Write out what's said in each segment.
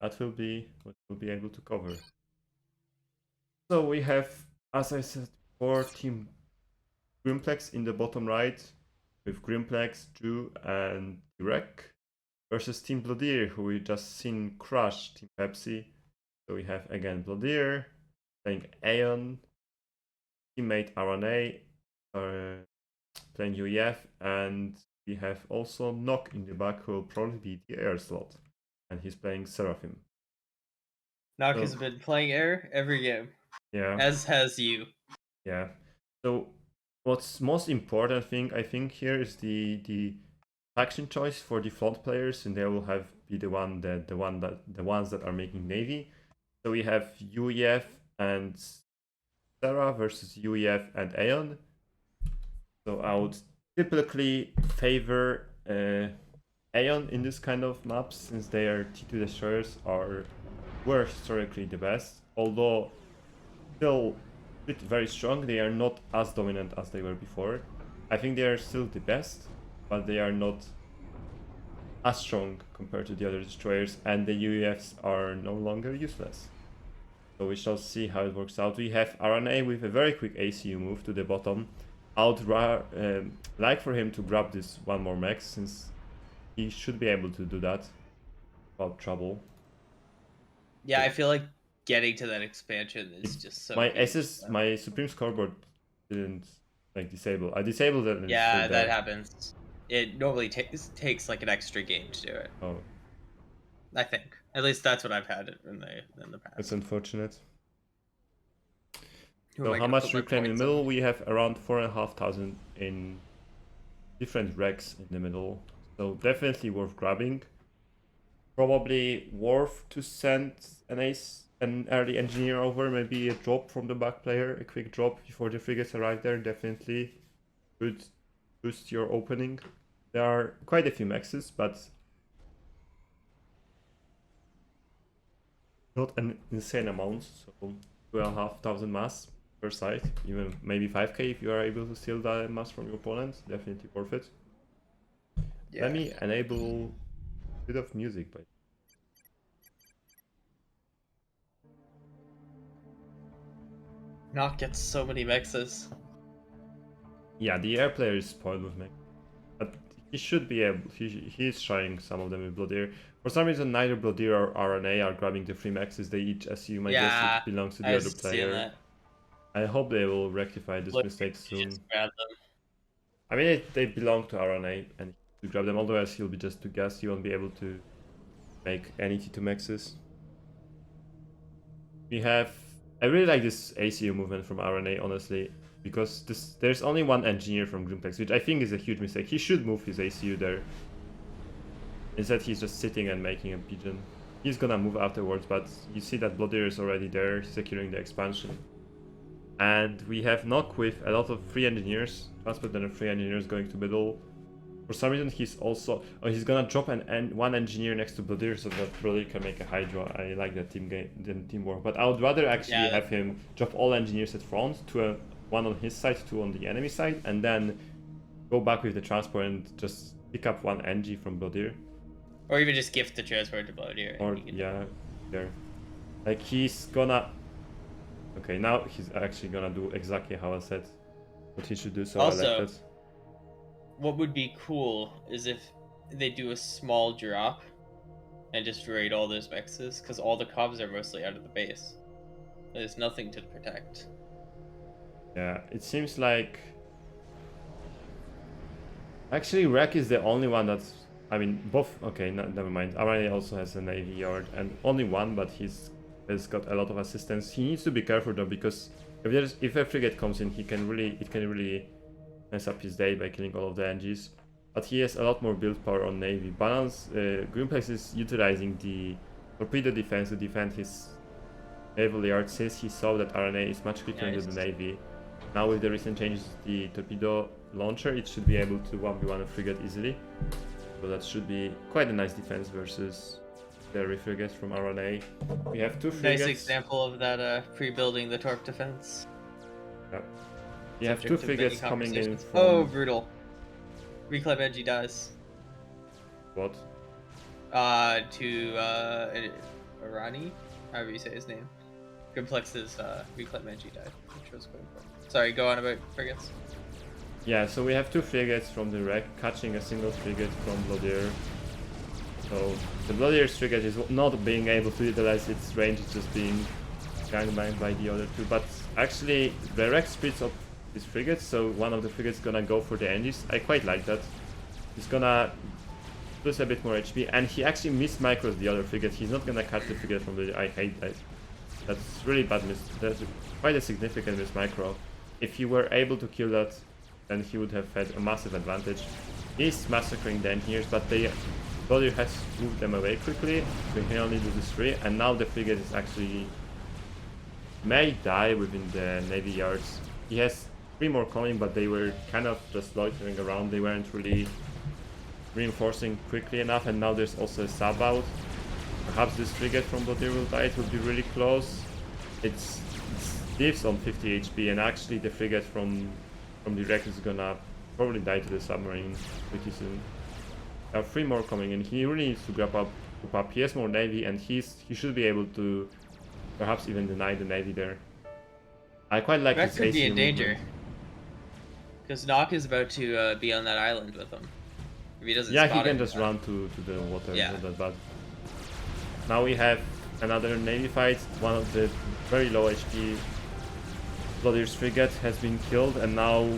that will be what we'll be able to cover. So we have, as I said before, Team Grimplex in the bottom right, with Grimplex, Drew, and Direk, versus Team Blodir, who we just seen crush Team Pepsi. So we have again Blodir playing Aeon, teammate RNA playing UEF, and we have also Nock in the back, who will probably be the air slot, and he's playing Seraphim. Nock has been playing air every game. Yeah. As has you. Yeah. So what's most important thing I think here is the faction choice for the front players, and they will be the ones that are making Navy. So we have UEF and Sarah versus UEF and Aeon. So I would typically favor Aeon in this kind of maps, since their T2 destroyers were historically the best, although still very strong. They are not as dominant as they were before. I think they are still the best, but they are not as strong compared to the other destroyers, and the UEFs are no longer useless. So we shall see how it works out. We have RNA with a very quick ACU move to the bottom. I would like for him to grab this one more max, since he should be able to do that without trouble. Yeah, I feel like getting to that expansion is just so my Supreme Scoreboard didn't disable. I disabled it. Yeah, that happens. It normally takes like an extra game to do it. Oh, I think. At least that's what I've had in the past. It's unfortunate. So how much reclaim in the middle? We have around 4,500 in different wrecks in the middle. So definitely worth grabbing. Probably worth to send an early engineer over, maybe a drop from the back player, a quick drop before the frigates arrive there. Definitely could boost your opening. There are quite a few maxes, but not an insane amount. So 2,500 mass per side, even maybe 5k if you are able to steal that mass from your opponent. Definitely worth it. Yeah. Let me enable a bit of music, but Nock gets so many mexes. Yeah, the air player is spoiled with mech, but he should be able. He is trying some of them with Blodir. For some reason, neither Blodir or RNA are grabbing the free maxes. They each assume, I guess, it belongs to the other player. I hope they will rectify this mistake soon. I mean, they belong to RNA, and to grab them, otherwise he'll be just to guess. He won't be able to make any T2 maxes. We have. I really like this ACU movement from RNA, honestly, because there's only one engineer from Grimplex, which I think is a huge mistake. He should move his ACU there. Instead, he's just sitting and making a pigeon. He's gonna move afterwards, but you see that Blodir is already there, securing the expansion. And we have Nock with a lot of free engineers, transport and free engineers going to middle. For some reason, he's also he's gonna drop one engineer next to Blodir so that Blodir can make a Hydra. I like that teamwork, but I would rather actually have him drop all engineers at front, one on his side, two on the enemy side, and then go back with the transport and just pick up one NG from Blodir. Or even just gift the transport to Blodir. Or yeah, there. Like he's gonna. Okay, now he's actually gonna do exactly how I said what he should do. So also, I like that. What would be cool is if they do a small drop and just raid all those mexes, because all the cobs are mostly out of the base. There's nothing to protect. Yeah, it seems like actually Rek is the only one that's. I mean, both. Okay, never mind. RNA also has a Navy yard, and only one, but has got a lot of assistance. He needs to be careful though, because if a frigate comes in, it can really mess up his day by killing all of the NGs. But he has a lot more build power on Navy. Grimplex is utilizing the torpedo defense to defend his naval yard, since he saw that RNA is much quicker than the Navy. Now with the recent changes to the torpedo launcher, it should be able to 1v1 a frigate easily. So that should be quite a nice defense versus the frigates from RNA. We have two frigates. Nice example of that pre-building the torp defense. Yeah. We have two frigates coming in from... Oh, brutal. Reclaim NG dies. What? Arani, however you say his name. Complex's reclaim energy died, which was quite important. Sorry, go on about frigates. Yeah, so we have 2 frigates from the wreck, catching a single frigate from Blodir. So the Blodir's frigate is not being able to utilize its range, it's just being gangbanged by the other 2. But actually, the wreck speeds up his frigates, so one of the frigates gonna go for the engines. I quite like that. He's gonna lose a bit more HP, and he actually mismicros the other frigate. He's not gonna catch the frigate from the. I hate that. That's really bad. That's quite a significant mismicro. If he were able to kill that, then he would have had a massive advantage. He's massacring the engineers, but Blodir has moved them away quickly. So he only loses 3, and now the frigate is actually may die within the navy yards. He has 3 more coming, but they were kind of just loitering around. They weren't really reinforcing quickly enough, and now there's also a sub out. Perhaps this frigate from Blodir will die. It will be really close. It lives on 50 HP, and actually the frigate from the wreck is gonna probably die to the submarine pretty soon. There are 3 more coming in. He really needs to grab up. He has more navy, and he should be able to perhaps even deny the navy there. I quite like Rex his could be in AC danger. movement. Because Nock is about to be on that island with him. If he doesn't Yeah, spot he can it, just run to the water. Yeah. Not that bad. Now we have another navy fight. One of the very low HP Blodir's frigate has been killed, and now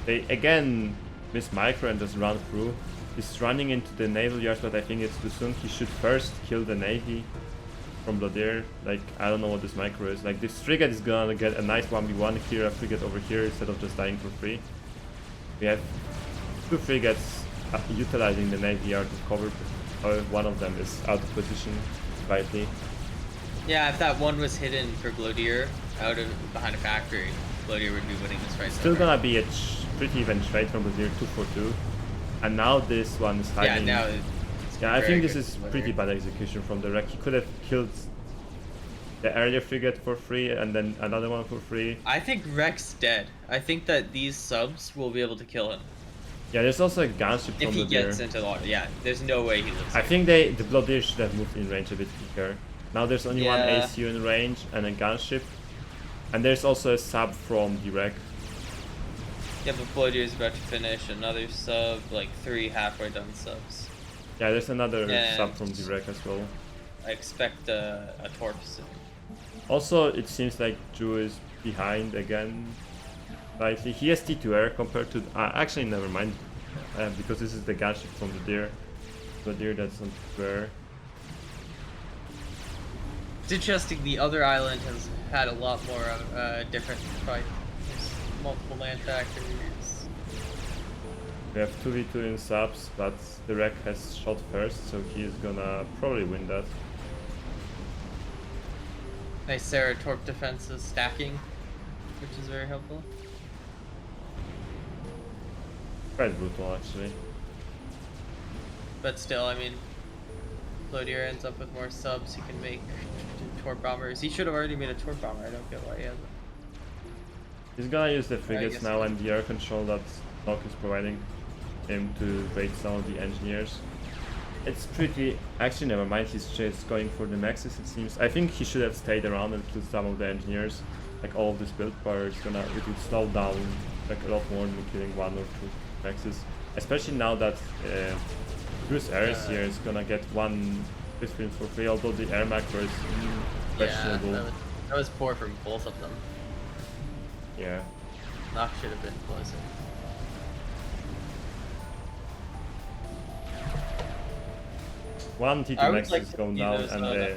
they again miss micro and just run through. He's running into the naval yards, but I think it's too soon. He should first kill the navy from Blodir. Like, I don't know what this micro is. Like, this frigate is gonna get a nice 1v1 here, a frigate over here, instead of just dying for free. We have 2 frigates utilizing the navy yard to cover. One of them is out of position slightly. Yeah, if that one was hidden for Blodir out of behind a factory, Blodir would be winning this fight. Still gonna be a pretty even trade from Blodir, 2 for 2. And now this one is hiding. Yeah, now yeah, I think this good is for pretty Blodir. bad execution from the wreck. He could have killed the earlier frigate for free and then another one for free. I think Rex dead. I think that these subs will be able to kill him. Yeah, there's also a gunship from If he Blodir. gets into the water. Yeah, there's no way he lives. I think the Blodir should have moved in range a bit quicker. Now there's only one Yeah. ACU in range and a gunship. And there's also a sub from the wreck. Yeah, but Blodir is about to finish another sub, like 3 halfway done subs. Yeah, there's another And- sub from the wreck as well. I expect a torp soon. Also, it seems like Drew is behind again slightly. He has T2R compared to... actually, never mind. Because this is the gunship from the deer. The deer that's on T2R. It's interesting, the other island has had a lot more different fight. There's multiple land factories. We have 2v2 in subs, but the wreck has shot first, so he is gonna probably win that. Nice Sarah torp defenses stacking, which is very helpful. Quite brutal, actually. But still, I mean, Blodir ends up with more subs. He can make torp bombers. He should have already made a torp bomber. I don't get why he hasn't. He's gonna use the frigates guess now so. and the air control that Nock is providing him to raid some of the engineers. It's pretty... Actually, never mind, he's just going for the maxes, it seems. I think he should have stayed around and killed some of the engineers. Like, all of this build power is gonna... It will slow down like a lot more than killing 1 or 2 maxes. Especially now that Bruce Ares here is gonna get 1 Fifth for free, although the air macro is questionable. Yeah, that was poor from both of them. Yeah. Nock should have been closer. One I T2 would max like is to going see down those, and I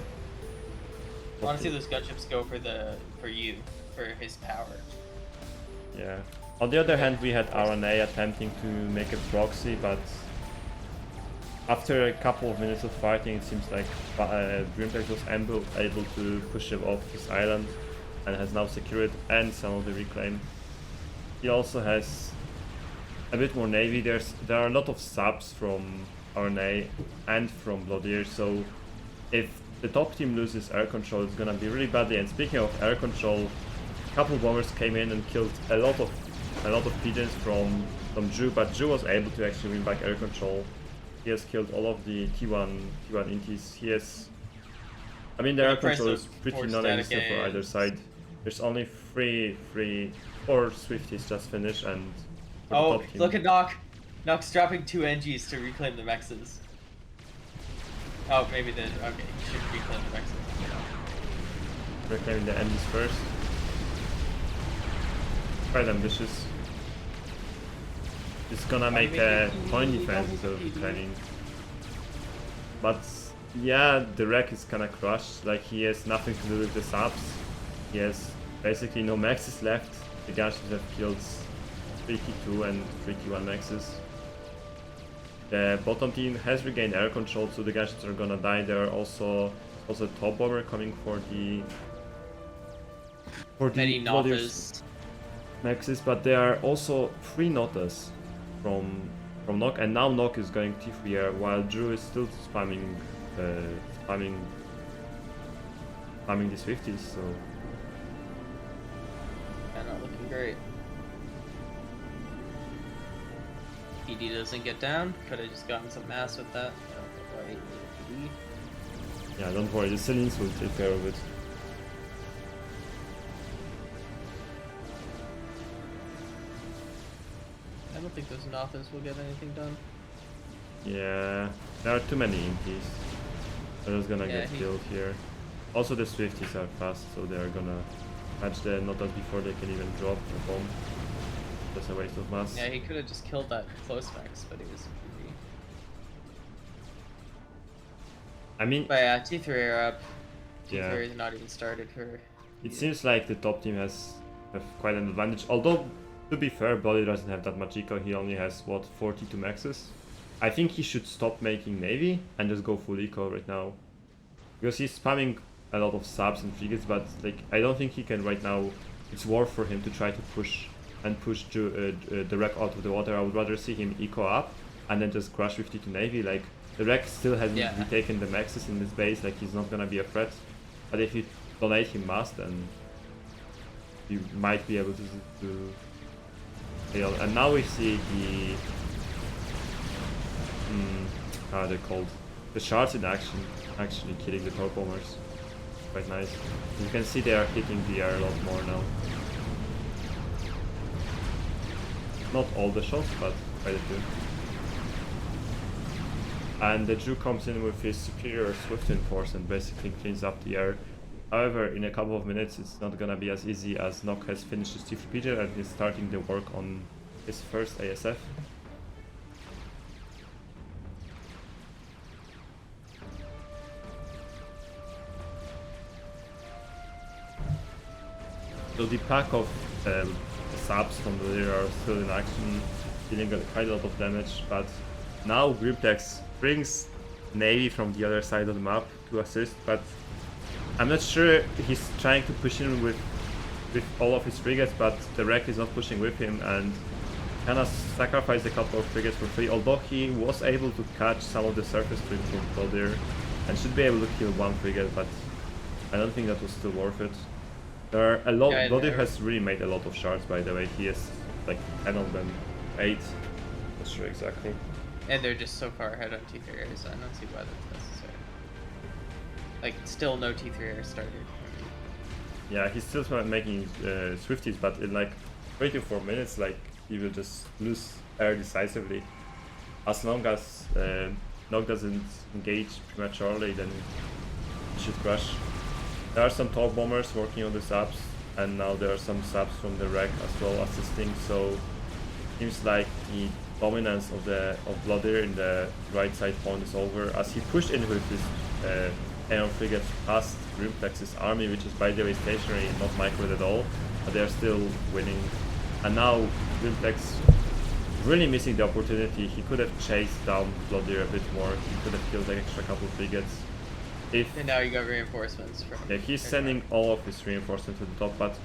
want to see those gunships go for you, for his power. yeah. On the other hand, we had RNA attempting to make a proxy, but after a couple of minutes of fighting, it seems like Dreamtech was able to push him off his island and has now secured and some of the reclaim. He also has a bit more navy. There are a lot of subs from RNA and from Blodir, so if the top team loses air control, it's gonna be really badly. And speaking of air control, a couple bombers came in and killed a lot of pigeons from Drew, but Drew was able to actually win back air control. He has killed all of the T1 intis. He has I mean, the The air price control of is pretty four non-existent static for either AIs. side. There's only four Swifties just finished, and for the Oh, top team. look at Nock. Nock's dropping 2 NGs to reclaim the mexes. Oh, maybe the... Okay, he should reclaim the mexes. Reclaiming the endings first. Quite ambitious. It's gonna make a point defense instead of reclaiming. But yeah, the wreck is kinda crushed. Like, he has nothing to do with the subs. He has basically no maxes left. The Gunships have killed 3T2 and 3T1 maxes. The bottom team has regained air control, so the Gunships are gonna die. There are also a top bomber coming for the Many Blodir's Nothas. maxes, but there are also 3 Notas from Nock, and now Nock is going T3 air while Drew is still spamming these 50s, so Yeah, not looking great. PD doesn't get down. Could have just gotten some mass with that. Right, PD. yeah, don't worry, the Celines will take care of it. I don't think those Nothas will get anything done. Yeah, there are too many impies. They're just gonna Yeah, get killed here. Also, the Swifties are fast, so they're gonna catch the Notas before they can even drop a bomb. That's a waste of mass. Yeah, he could have just killed that close max, but he was PD. I mean, But yeah, T3 are up. T3 Yeah. is not even started for... it seems like the top team have quite an advantage. Although, to be fair, Blodir doesn't have that much eco. He only has, what, 42 maxes? I think he should stop making Navy and just go full eco right now. Because he's spamming a lot of subs and frigates, but like, I don't think he can right now. It's worth for him to try to push the wreck out of the water. I would rather see him eco up and then just crush 52 Navy. Like, the wreck still hasn't retaken the maxes in this base, like he's not gonna be a threat. But if you donate him mass, then you might be able to fail. And now we see the how are they called? The shards in action, actually killing the top bombers. Quite nice. You can see they are hitting the air a lot more now. Not all the shots, but quite a few. And the Drew comes in with his superior Swift Enforce and basically cleans up the air. However, in a couple of minutes it's not gonna be as easy, as Nock has finished his T3 and is starting the work on his first ASF. So the pack of the subs from the rear are still in action, dealing quite a lot of damage, but now Grimtex brings Navy from the other side of the map to assist, but I'm not sure he's trying to push in with all of his frigates, but the wreck is not pushing with him, and kinda sacrificed a couple of frigates for free, although he was able to catch some of the surface troops from Blodir and should be able to kill one frigate, but I don't think that was still worth it. There are a lot. Yeah, Blodir has really made a lot of shards, by the way. He has like 10 of them, 8. Not sure exactly. And they're just so far ahead on T3 air, so I don't see why that's necessary. Like, still no T3 air started. Yeah, he's still making Swifties, but in like 3 to 4 minutes, like, he will just lose air decisively. As long as Nock doesn't engage prematurely, then he should crush. There are some top bombers working on the subs, and now there are some subs from the wreck as well assisting, so seems like the dominance of Blodir in the right side pawn is over, as he pushed in with his air frigates past Grimplex's army, which is by the way stationary and not microed at all, but they are still winning. And now Grimplex really missing the opportunity. He could have chased down Blodir a bit more, he could have killed an extra couple frigates. And now you got reinforcements from... Yeah, he's sending all of his reinforcements to the top, but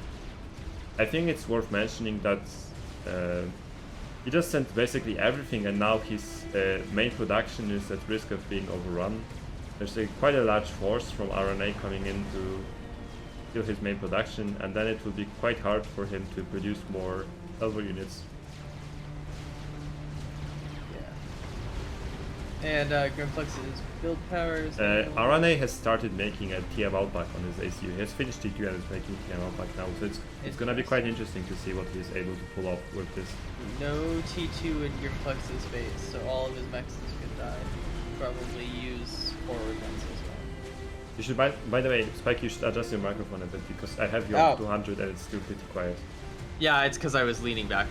I think it's worth mentioning that he just sent basically everything, and now his main production is at risk of being overrun. There's quite a large force from RNA coming in to kill his main production, and then it will be quite hard for him to produce more silver units. And Grimplex's build power is... RNA has started making a TML pack on his ACU. He has finished T2 and is making TML pack now, so it's gonna be quite interesting to see what he's able to pull off with this. No T2 in Grimplex's base, so all of his mexes could die. Probably use forward mexes as well. You should, by the way, Spike, you should adjust your microphone a bit because I have you on 200 and it's still pretty quiet. Yeah, it's because I was leaning back.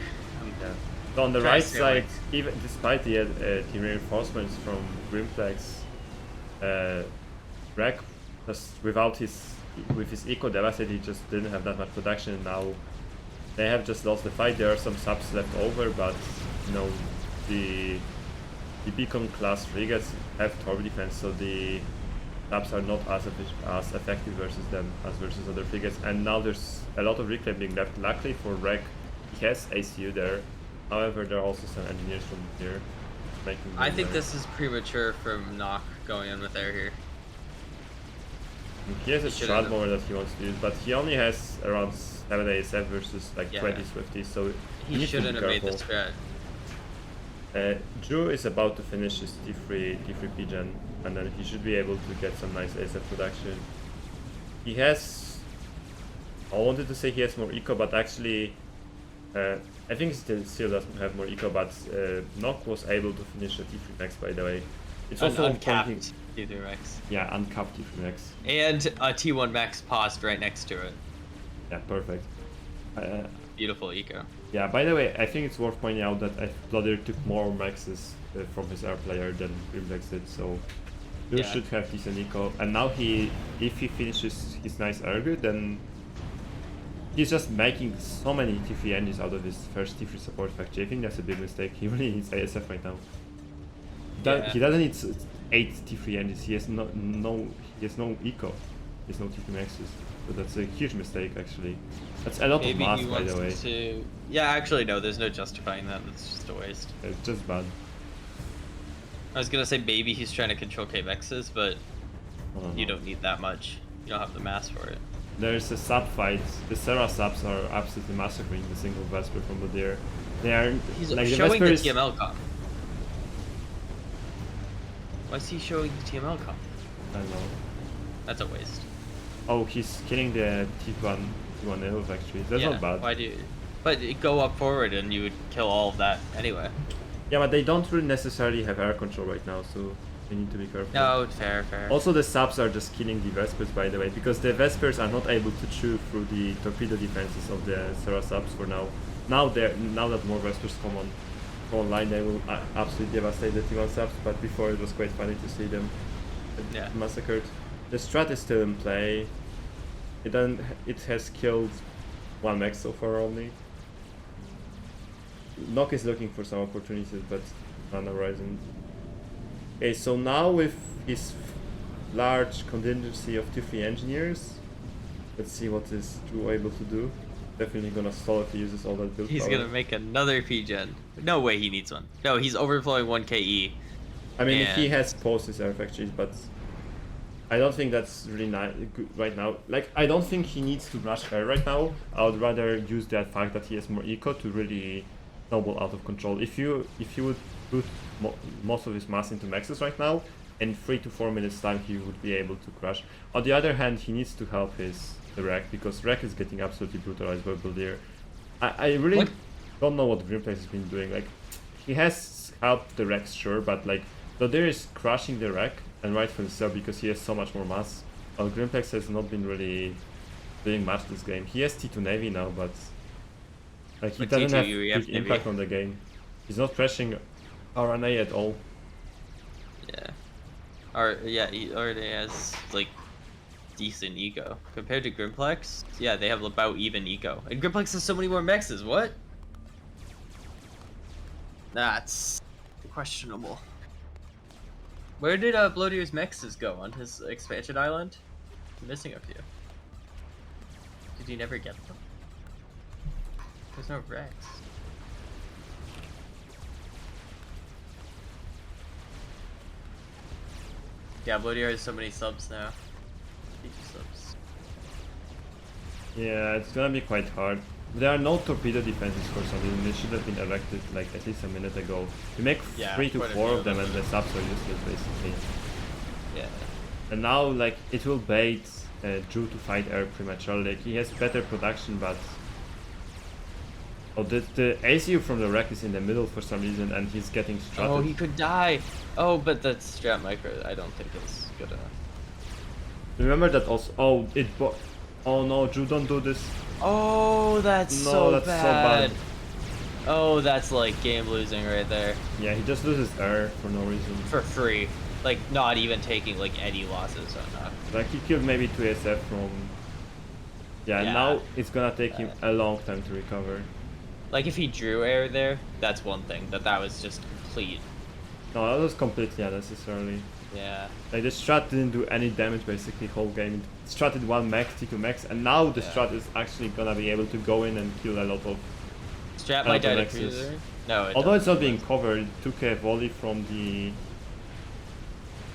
Yeah. So on the right side, even despite the team reinforcements from Grimplex, Rek just with his eco devastated, he just didn't have that much production. And now they have just lost the fight. There are some subs left over, but you know the beacon class frigates have turbo defense, so the subs are not as effective versus them as versus other frigates. And now there's a lot of reclaim being left. Luckily for Rek, he has ACU there. However, there are also some engineers from here making. I think this is premature from Nock going in with air here. He has a shroud mower that he wants to use, but he only has around 7 ASF versus like 20 Swifties, so he shouldn't have made this strat. Drew is about to finish his T3 P-Gen, and then he should be able to get some nice ASF production. He has... I wanted to say he has more eco, but actually... I think he still doesn't have more eco, but Nock was able to finish a T3 Max, by the way. It's also uncapped T3 Max. Yeah, uncapped T3 Max. And a T1 Max paused right next to it. Yeah, perfect. Beautiful eco. Yeah, by the way, I think it's worth pointing out that Blodir took more maxes from his air player than Grimplex did, so Drew should have decent eco. And now if he finishes his nice air grid, then he's just making so many T3 engines out of his first T3 support factory. I think that's a big mistake. He really needs ASF right now. He doesn't need 8 T3 engines. He has no eco. He has no T3 maxes. So that's a huge mistake actually. That's a lot of mass, by the way. Yeah, actually no, there's no justifying that. That's just a waste. It's just bad. I was gonna say maybe he's trying to control KMXs, but you don't need that much. You don't have the mass for it. There's a sub fight. The Serra subs are absolutely massacring the single Vesper from Blodir. They are He's like showing the the TML comp. Why is he showing the TML comp? I don't know. That's a waste. Oh, he's killing the T1 elf actually. That's not bad. Why do you... But go up forward and you would kill all of that anyway. Yeah, but they don't really necessarily have air control right now, so they need to be careful. No, fair. Also, the subs are just killing the Vespers, by the way, because the Vespers are not able to chew through the torpedo defenses of the Serra subs for now. Now that more Vespers come online, they will absolutely devastate the T1 subs, but before it was quite funny to see them massacred. The strat is still in play. It has killed 1 mech so far only. Nock is looking for some opportunities, but on the horizon. Okay, so now with his large contingency of T3 engineers, let's see what is Drew able to do. Definitely gonna stall if he uses all that build He's power. gonna make another P-Gen. No way he needs one. No, he's overflowing 1 KE. I mean, if he has post his air factories, but I don't think that's really good right now. Like, I don't think he needs to rush air right now. I would rather use that fact that he has more eco to really snowball out of control. If you would put most of his mass into maxes right now, in 3 to 4 minutes time he would be able to crash. On the other hand, he needs to help the Rek, because Rek is getting absolutely brutalized by Blodir. I really don't know what Grimplex has been doing. Like, he has helped the Rek, sure, but like Blodir is crushing the Rek, and rightfully so, because he has so much more mass. While Grimplex has not been really doing much this game. He has T2 Navy now, but like he doesn't have big impact on the game. He's not crashing RNA at all. Yeah. He already has like decent eco compared to Grimplex. Yeah, they have about even eco, and Grimplex has so many more mexes. What? That's questionable. Where did Blodir's mexes go on his expansion island? I'm missing a few. Did he never get them? There's no Rex. Yeah, Blodir has so many subs now. 50 subs. Yeah, it's gonna be quite hard. There are no torpedo defenses for some reason. They should have been erected like at least a minute ago. You make Yeah, 3 to quite a 4 few of them of and them. the subs are useless basically. Yeah. And now like it will bait Drew to fight air prematurely. Like, he has better production, but oh, the ACU from the wreck is in the middle for some reason, and he's getting strutted. Oh, he could die. Oh, but that strat micro, I don't think it's good enough. Remember that also. Oh, oh no, Drew, don't do this. Oh, that's No, so that's bad. so bad. Oh, that's like game losing right there. Yeah, he just loses air for no reason. For free. Like, not even taking like any losses or not. Like he killed maybe 2 SF from. Yeah, Yeah. now it's gonna take him a long time to recover. Like if he drew air there, that's one thing. But that was just complete. No, that was completely unnecessarily. Yeah. Like the strat didn't do any damage basically whole game. It stratted 1 max, T2 max, and now the strat is actually gonna be able to go in and kill a lot of. Strat might die to cruiser. No, although it's not being covered, it took a volley from the.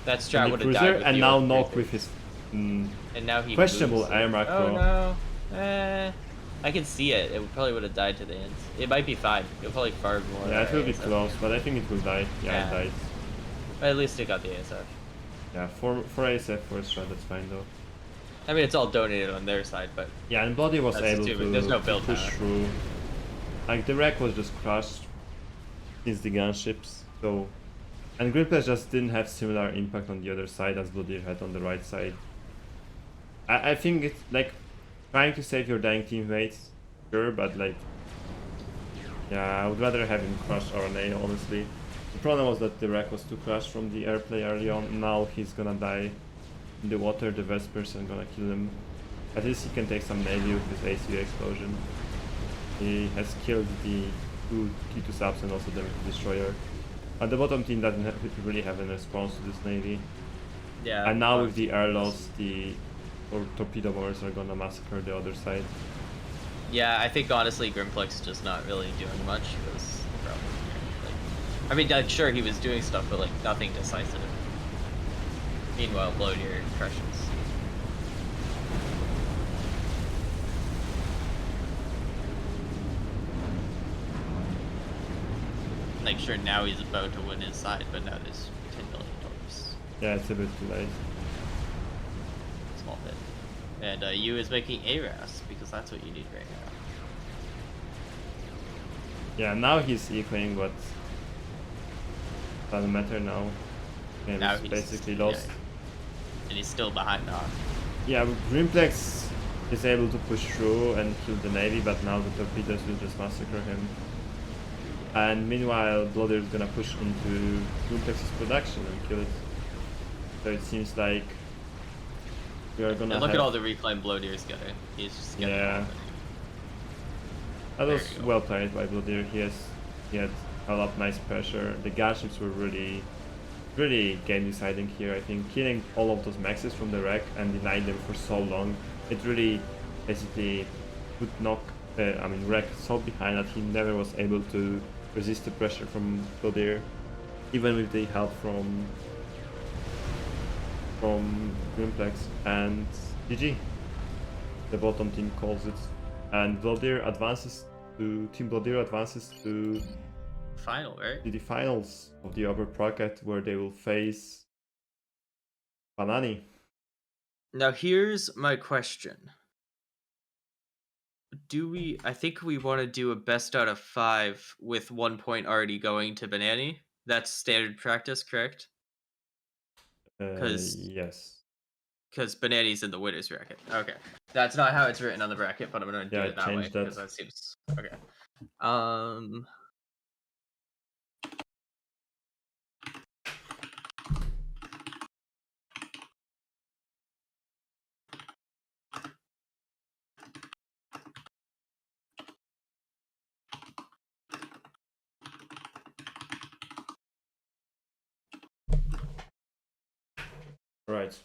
That strat would have cruiser, died with and the now old knock cruiser. with his. And now he questionable moves. air macro. Oh no. I can see it. It probably would have died to the ends. It might be fine. It'll probably fire more. Yeah, it will be close, but I think it will die. Yeah, it died. But at least it got the ASF. Yeah, for ASF for a strat, that's fine though. I mean, it's all donated on their side, but yeah, and Blodir was able to there's no build push through. Like the wreck was just crushed since the gunships, so. And Grimplex just didn't have similar impact on the other side as Blodir had on the right side. I think it's like trying to save your dying teammates, sure, but like, yeah, I would rather have him crush RNA, honestly. The problem was that the wreck was too crushed from the airplay early on. Now he's gonna die in the water, the Vespers are gonna kill him. At least he can take some navy with his ACU explosion. He has killed the 2 T2 subs and also the destroyer. But the bottom team doesn't really have a response to this navy. yeah. And now with the air loss, the torpedo bombers are gonna massacre the other side. Yeah, I think honestly Grimplex is just not really doing much. Was the problem here. Like, I mean, I'm sure he was doing stuff, but like nothing decisive. Meanwhile, Blodir crushes. Like, sure, now he's about to win his side, but now there's $10 million. Yeah, it's a bit too late. Small bit. And you is making ARAS, because that's what you need right now. Yeah, now he's equaling, but doesn't matter now. And Now he's he's basically lost. Yeah. And he's still behind on. Yeah, Grimplex is able to push through and kill the navy, but now the torpedoes will just massacre him. And meanwhile, Blodir is gonna push into Grimplex's production and kill it. So it seems like we are gonna. And look at all the reclaim Blodir's getting. He's just getting. Yeah. That was well played by Blodir. He had a lot of nice pressure. The gunships were really game deciding here. I think killing all of those maxes from the wreck and denying them for so long, it really basically would knock. Wreck so behind that he never was able to resist the pressure from Blodir, even with the help from Grimplex and GG. The bottom team calls it, and Blodir advances to Final, right? to the finals of the upper bracket, where they will face Banani. Now here's my question. I think we want to do a best out of 5 with 1 point already going to Banani? That's standard practice, correct? Yes. Because Banani's in the winner's bracket. Okay. That's not how it's written on the bracket, but I'm going to do it that way. Because that seems... Okay. Right.